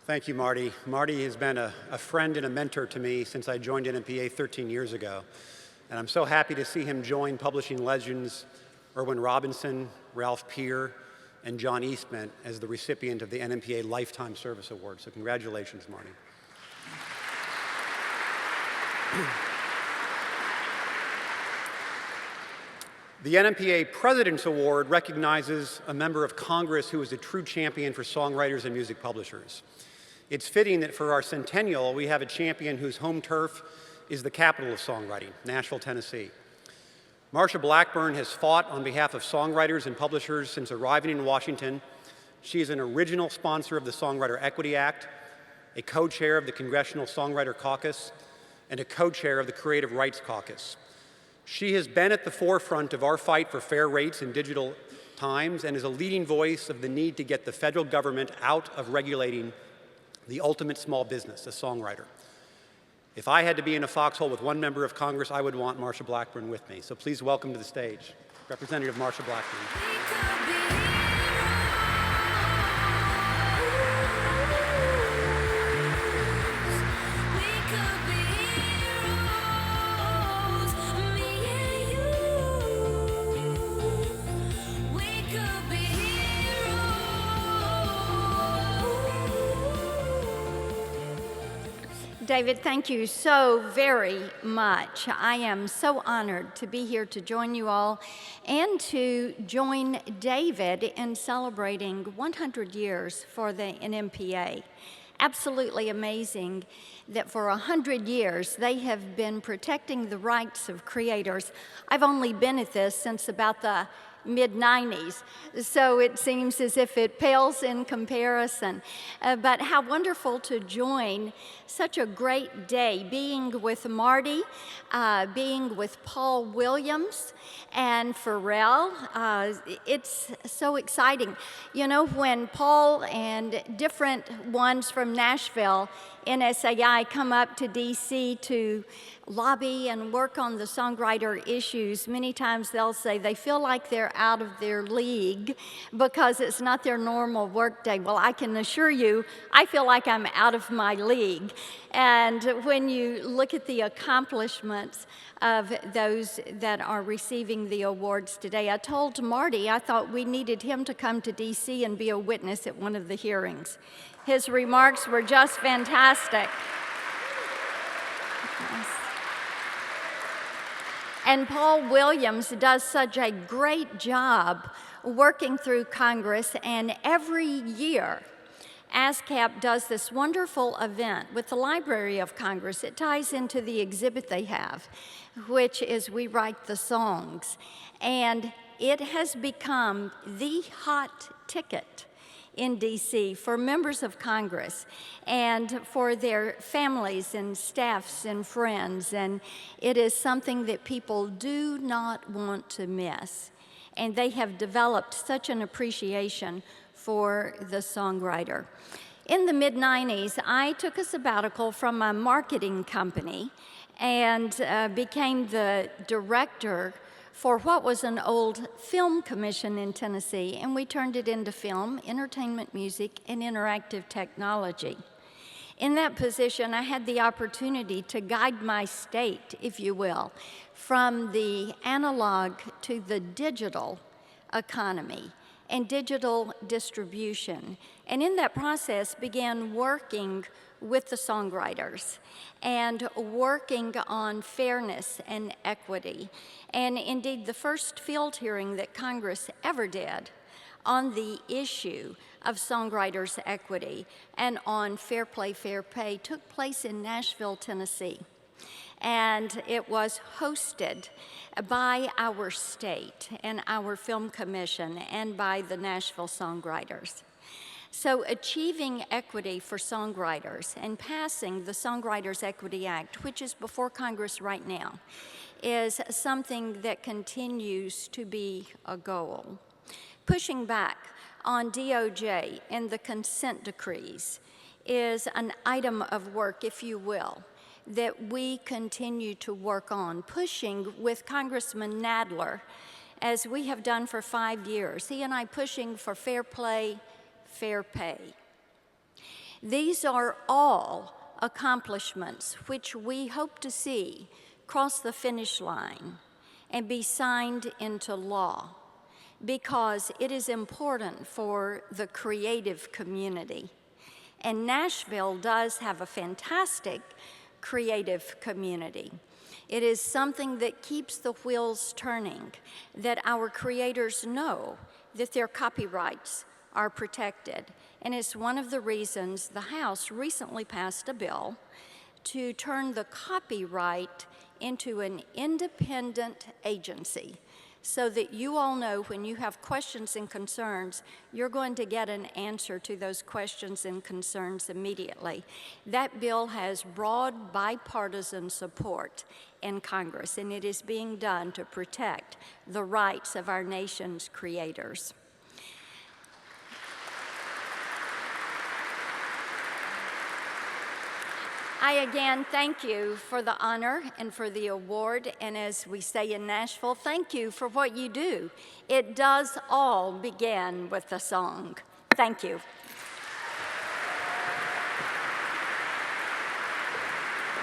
Thank you, Marty. Marty has been a friend and a mentor to me since I joined NMPA 13 years ago. And I'm so happy to see him join publishing legends Erwin Robinson, Ralph Peer, and John Eastman as the recipient of the NMPA Lifetime Service Award. So congratulations, Marty. The NMPA Presidents Award recognizes a member of Congress who is a true champion for songwriters and music publishers. It's fitting that for our centennial, we have a champion whose home turf is the capital of songwriting, Nashville, Tennessee. Marsha Blackburn has fought on behalf of songwriters and publishers since arriving in Washington. She is an original sponsor of the Songwriter Equity Act, a co-chair of the Congressional Songwriter Caucus, and a co-chair of the Creative Rights Caucus. She has been at the forefront of our fight for fair rates in digital times and is a leading voice of the need to get the federal government out of regulating the ultimate small business, the songwriter. If I had to be in a foxhole with one member of Congress, I would want Marsha Blackburn with me. So please welcome to the stage, Representative Marsha Blackburn. David, thank you so very much. I am so honored to be here to join you all and to join David in celebrating 100 years for the NMPA. Absolutely amazing that for 100 years they have been protecting the rights of creators. I've only been at this since about the mid-90s, so it seems as if it pales in comparison. But how wonderful to join such a great day, being with Marty, being with Paul Williams and Pharrell. It's so exciting. You know, when Paul and different ones from Nashville, NSAI, come up to DC to lobby and work on the songwriter issues, many times they'll say they feel like they're out of their league because it's not their normal work day. Well, I can assure you, I feel like I'm out of my league. And when you look at the accomplishments of those that are receiving the awards today, I told Marty I thought we needed him to come to DC and be a witness at one of the hearings. His remarks were just fantastic. Yes. And Paul Williams does such a great job working through Congress, and every year ASCAP does this wonderful event with the Library of Congress. It ties into the exhibit they have, which is We Write the Songs. And it has become the hot ticket in DC for members of Congress and for their families and staffs and friends. And it is something that people do not want to miss. And they have developed such an appreciation for the songwriter. In the mid-90s, I took a sabbatical from a marketing company and became the director for what was an old film commission in Tennessee, and we turned it into film, entertainment music, and interactive technology. In that position, I had the opportunity to guide my state, if you will, from the analog to the digital economy and digital distribution. And in that process, began working with the songwriters and working on fairness and equity. And indeed, the first field hearing that Congress ever did on the issue of songwriters' equity and on fair play, fair pay took place in Nashville, Tennessee. And it was hosted by our state and our film commission and by the Nashville songwriters. So achieving equity for songwriters and passing the Songwriters Equity Act, which is before Congress right now, is something that continues to be a goal. Pushing back on DOJ and the consent decrees is an item of work, if you will, that we continue to work on, pushing with Congressman Nadler, as we have done for 5 years. He and I pushing for fair play, fair pay. These are all accomplishments which we hope to see cross the finish line and be signed into law, because it is important for the creative community. And Nashville does have a fantastic creative community. It is something that keeps the wheels turning, that our creators know that their copyrights are protected. And it's one of the reasons the House recently passed a bill to turn the copyright into an independent agency, so that you all know when you have questions and concerns, you're going to get an answer to those questions and concerns immediately. That bill has broad bipartisan support in Congress, and it is being done to protect the rights of our nation's creators. I again thank you for the honor and for the award, and as we say in Nashville, thank you for what you do. It does all begin with a song. Thank you.